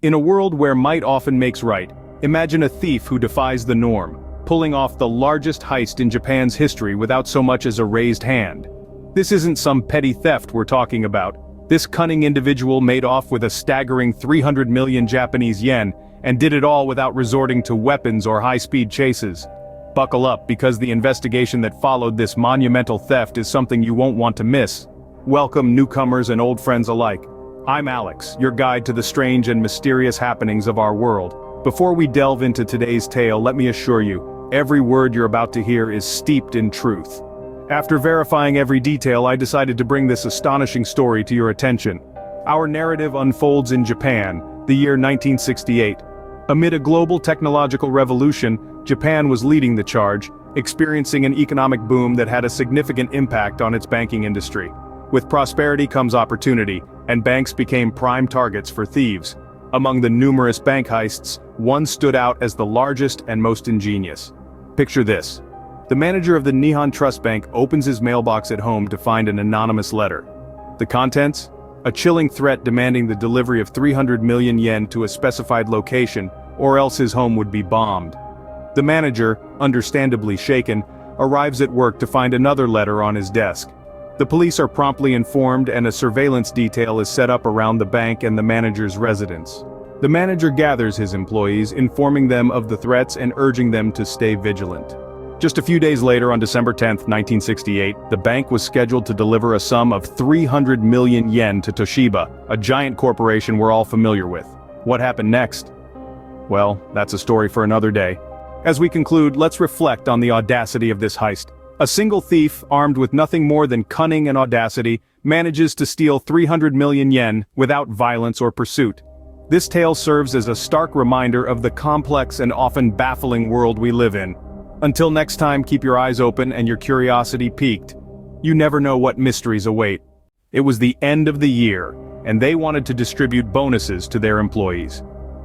In a world where might often makes right, imagine a thief who defies the norm, pulling off the largest heist in Japan's history without so much as a raised hand. This isn't some petty theft we're talking about. This cunning individual made off with a staggering 300 million Japanese yen, and did it all without resorting to weapons or high-speed chases. Buckle up, because the investigation that followed this monumental theft is something you won't want to miss. Welcome, newcomers and old friends alike. I'm Alex, your guide to the strange and mysterious happenings of our world. Before we delve into today's tale, let me assure you, every word you're about to hear is steeped in truth. After verifying every detail, I decided to bring this astonishing story to your attention. Our narrative unfolds in Japan, the year 1968. Amid a global technological revolution, Japan was leading the charge, experiencing an economic boom that had a significant impact on its banking industry. With prosperity comes opportunity, and banks became prime targets for thieves. Among the numerous bank heists, one stood out as the largest and most ingenious. Picture this. The manager of the Nihon Trust Bank opens his mailbox at home to find an anonymous letter. The contents? A chilling threat demanding the delivery of 300 million yen to a specified location, or else his home would be bombed. The manager, understandably shaken, arrives at work to find another letter on his desk. The police are promptly informed, and a surveillance detail is set up around the bank and the manager's residence. The manager gathers his employees, informing them of the threats and urging them to stay vigilant. Just a few days later, on December 10, 1968, the bank was scheduled to deliver a sum of 300 million yen to Toshiba, a giant corporation we're all familiar with. What happened next? Well, that's a story for another day. As we conclude, let's reflect on the audacity of this heist. A single thief, armed with nothing more than cunning and audacity, manages to steal 300 million yen without violence or pursuit. This tale serves as a stark reminder of the complex and often baffling world we live in. Until next time, keep your eyes open and your curiosity piqued. You never know what mysteries await. It was the end of the year, and they wanted to distribute bonuses to their employees.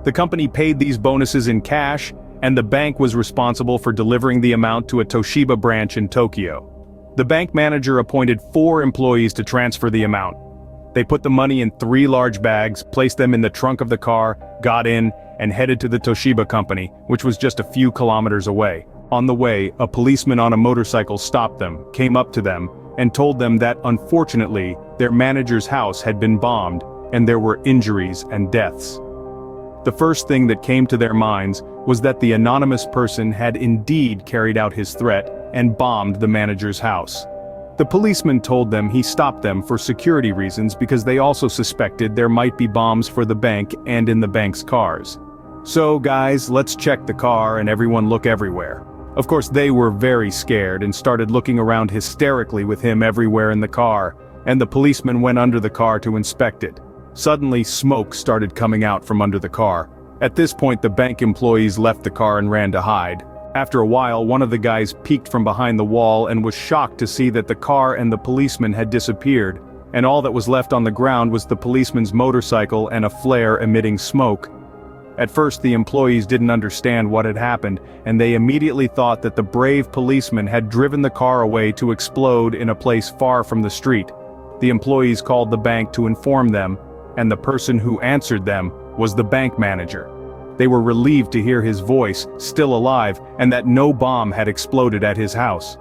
The company paid these bonuses in cash, and the bank was responsible for delivering the amount to a Toshiba branch in Tokyo. The bank manager appointed 4 employees to transfer the amount. They put the money in 3 large bags, placed them in the trunk of the car, got in, and headed to the Toshiba company, which was just a few kilometers away. On the way, a policeman on a motorcycle stopped them, came up to them, and told them that unfortunately, their manager's house had been bombed, and there were injuries and deaths. The first thing that came to their minds was that the anonymous person had indeed carried out his threat and bombed the manager's house. The policeman told them he stopped them for security reasons because they also suspected there might be bombs for the bank and in the bank's cars. So guys, let's check the car and everyone look everywhere. Of course, they were very scared and started looking around hysterically with him everywhere in the car, and the policeman went under the car to inspect it. Suddenly, smoke started coming out from under the car. At this point, the bank employees left the car and ran to hide. After a while, one of the guys peeked from behind the wall and was shocked to see that the car and the policeman had disappeared, and all that was left on the ground was the policeman's motorcycle and a flare emitting smoke. At first, the employees didn't understand what had happened, and they immediately thought that the brave policeman had driven the car away to explode in a place far from the street. The employees called the bank to inform them, and the person who answered them was the bank manager. They were relieved to hear his voice, still alive, and that no bomb had exploded at his house.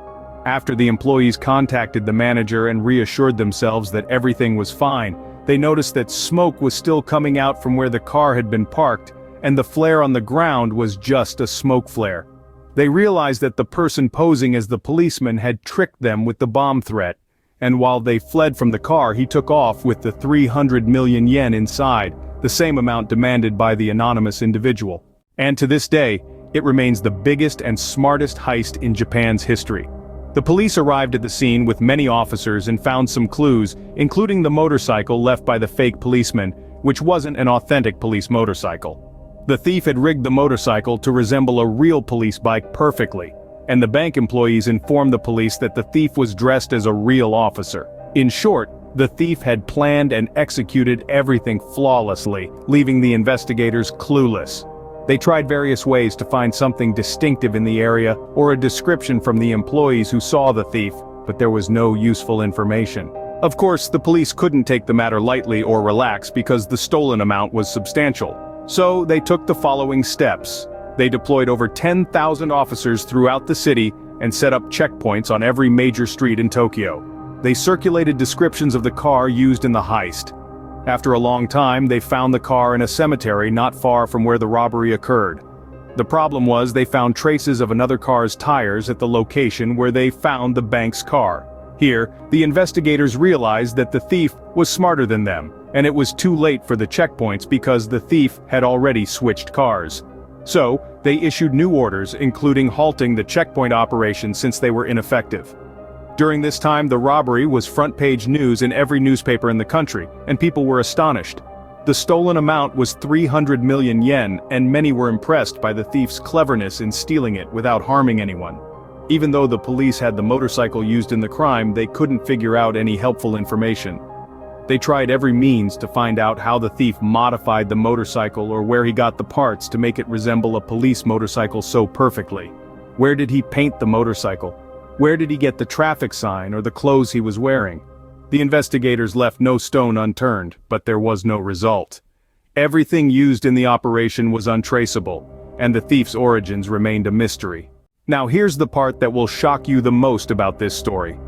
After the employees contacted the manager and reassured themselves that everything was fine, they noticed that smoke was still coming out from where the car had been parked, and the flare on the ground was just a smoke flare. They realized that the person posing as the policeman had tricked them with the bomb threat, and while they fled from the car, he took off with the 300 million yen inside, the same amount demanded by the anonymous individual. And to this day, it remains the biggest and smartest heist in Japan's history. The police arrived at the scene with many officers and found some clues, including the motorcycle left by the fake policeman, which wasn't an authentic police motorcycle. The thief had rigged the motorcycle to resemble a real police bike perfectly, and the bank employees informed the police that the thief was dressed as a real officer. In short, the thief had planned and executed everything flawlessly, leaving the investigators clueless. They tried various ways to find something distinctive in the area or a description from the employees who saw the thief, but there was no useful information. Of course, the police couldn't take the matter lightly or relax because the stolen amount was substantial. So they took the following steps. They deployed over 10,000 officers throughout the city and set up checkpoints on every major street in Tokyo. They circulated descriptions of the car used in the heist. After a long time, they found the car in a cemetery not far from where the robbery occurred. The problem was they found traces of another car's tires at the location where they found the bank's car. Here, the investigators realized that the thief was smarter than them, and it was too late for the checkpoints because the thief had already switched cars. So, they issued new orders, including halting the checkpoint operation since they were ineffective. During this time, the robbery was front-page news in every newspaper in the country, and people were astonished. The stolen amount was 300 million yen, and many were impressed by the thief's cleverness in stealing it without harming anyone. Even though the police had the motorcycle used in the crime, they couldn't figure out any helpful information. They tried every means to find out how the thief modified the motorcycle or where he got the parts to make it resemble a police motorcycle so perfectly. Where did he paint the motorcycle? Where did he get the traffic sign or the clothes he was wearing? The investigators left no stone unturned, but there was no result. Everything used in the operation was untraceable, and the thief's origins remained a mystery. Now here's the part that will shock you the most about this story.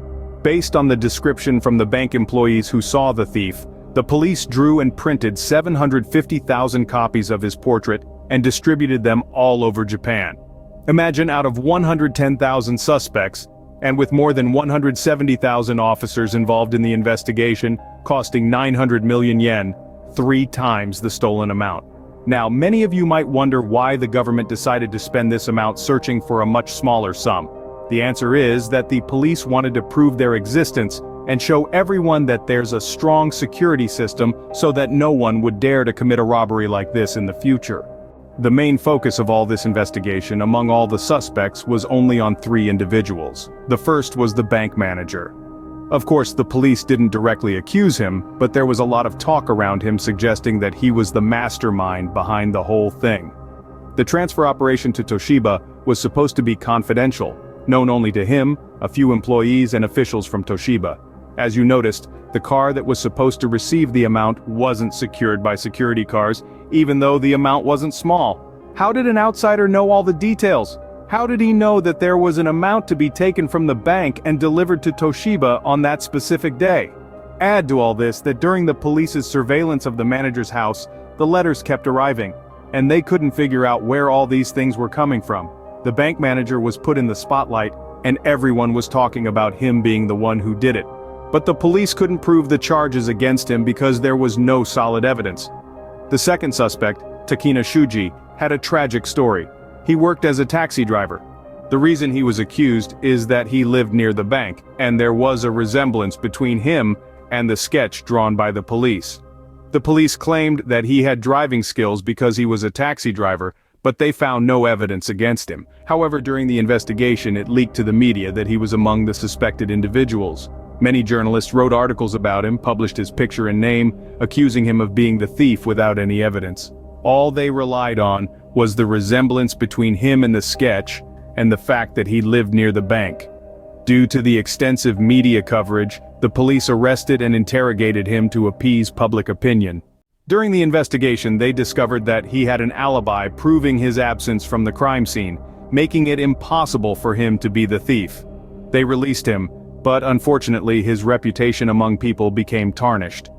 Based on the description from the bank employees who saw the thief, the police drew and printed 750,000 copies of his portrait and distributed them all over Japan. Imagine out of 110,000 suspects, and with more than 170,000 officers involved in the investigation, costing 900 million yen, 3 times the stolen amount. Now, many of you might wonder why the government decided to spend this amount searching for a much smaller sum. The answer is that the police wanted to prove their existence and show everyone that there's a strong security system so that no one would dare to commit a robbery like this in the future. The main focus of all this investigation among all the suspects was only on 3 individuals. The first was the bank manager. Of course, the police didn't directly accuse him, but there was a lot of talk around him suggesting that he was the mastermind behind the whole thing. The transfer operation to Toshiba was supposed to be confidential, known only to him, a few employees and officials from Toshiba. As you noticed, the car that was supposed to receive the amount wasn't secured by security cars, even though the amount wasn't small. How did an outsider know all the details? How did he know that there was an amount to be taken from the bank and delivered to Toshiba on that specific day? Add to all this that during the police's surveillance of the manager's house, the letters kept arriving, and they couldn't figure out where all these things were coming from. The bank manager was put in the spotlight, and everyone was talking about him being the one who did it. But the police couldn't prove the charges against him because there was no solid evidence. The second suspect, Takina Shuji, had a tragic story. He worked as a taxi driver. The reason he was accused is that he lived near the bank, and there was a resemblance between him and the sketch drawn by the police. The police claimed that he had driving skills because he was a taxi driver, but they found no evidence against him. However, during the investigation, it leaked to the media that he was among the suspected individuals. Many journalists wrote articles about him, published his picture and name, accusing him of being the thief without any evidence. All they relied on was the resemblance between him and the sketch, and the fact that he lived near the bank. Due to the extensive media coverage, the police arrested and interrogated him to appease public opinion. During the investigation, they discovered that he had an alibi proving his absence from the crime scene, making it impossible for him to be the thief. They released him, but unfortunately his reputation among people became tarnished.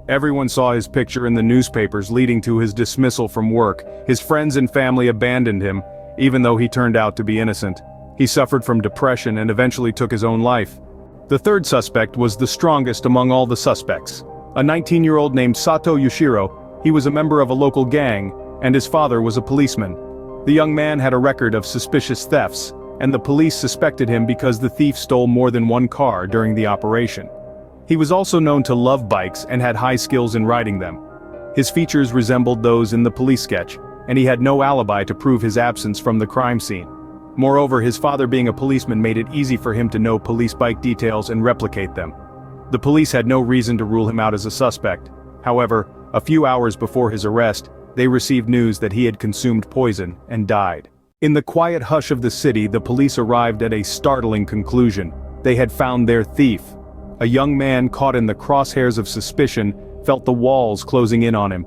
Everyone saw his picture in the newspapers, leading to his dismissal from work. His friends and family abandoned him, even though he turned out to be innocent. He suffered from depression and eventually took his own life. The third suspect was the strongest among all the suspects. A 19-year-old named Sato Yoshiro. He was a member of a local gang, and his father was a policeman. The young man had a record of suspicious thefts, and the police suspected him because the thief stole more than one car during the operation. He was also known to love bikes and had high skills in riding them. His features resembled those in the police sketch, and he had no alibi to prove his absence from the crime scene. Moreover, his father being a policeman made it easy for him to know police bike details and replicate them. The police had no reason to rule him out as a suspect. However, a few hours before his arrest, they received news that he had consumed poison and died. In the quiet hush of the city, the police arrived at a startling conclusion. They had found their thief. A young man caught in the crosshairs of suspicion felt the walls closing in on him.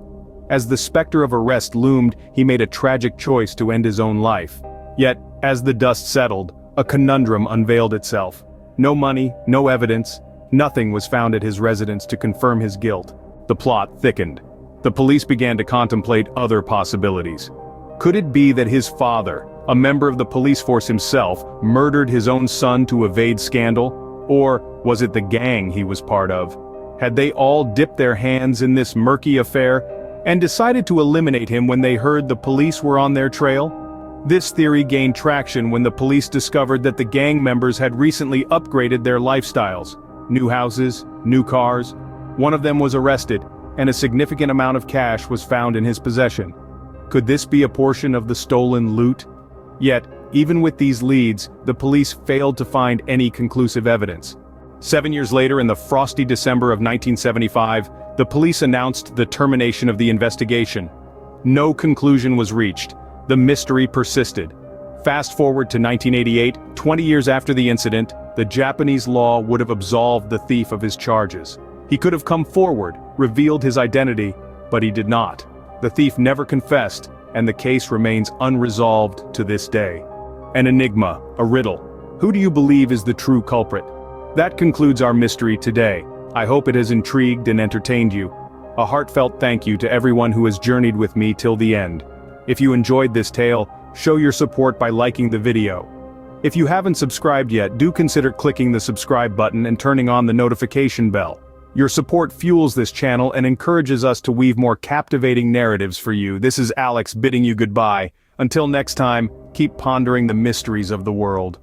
As the specter of arrest loomed, he made a tragic choice to end his own life. Yet, as the dust settled, a conundrum unveiled itself. No money, no evidence, nothing was found at his residence to confirm his guilt. The plot thickened. The police began to contemplate other possibilities. Could it be that his father, a member of the police force himself, murdered his own son to evade scandal? Or was it the gang he was part of? Had they all dipped their hands in this murky affair and decided to eliminate him when they heard the police were on their trail? This theory gained traction when the police discovered that the gang members had recently upgraded their lifestyles. New houses, new cars. One of them was arrested, and a significant amount of cash was found in his possession. Could this be a portion of the stolen loot? Yet, even with these leads, the police failed to find any conclusive evidence. 7 years later, in the frosty December of 1975, the police announced the termination of the investigation. No conclusion was reached. The mystery persisted. Fast forward to 1988, 20 years after the incident, the Japanese law would have absolved the thief of his charges. He could have come forward, revealed his identity, but he did not. The thief never confessed, and the case remains unresolved to this day. An enigma, a riddle. Who do you believe is the true culprit? That concludes our mystery today. I hope it has intrigued and entertained you. A heartfelt thank you to everyone who has journeyed with me till the end. If you enjoyed this tale, show your support by liking the video. If you haven't subscribed yet, do consider clicking the subscribe button and turning on the notification bell. Your support fuels this channel and encourages us to weave more captivating narratives for you. This is Alex bidding you goodbye. Until next time, keep pondering the mysteries of the world.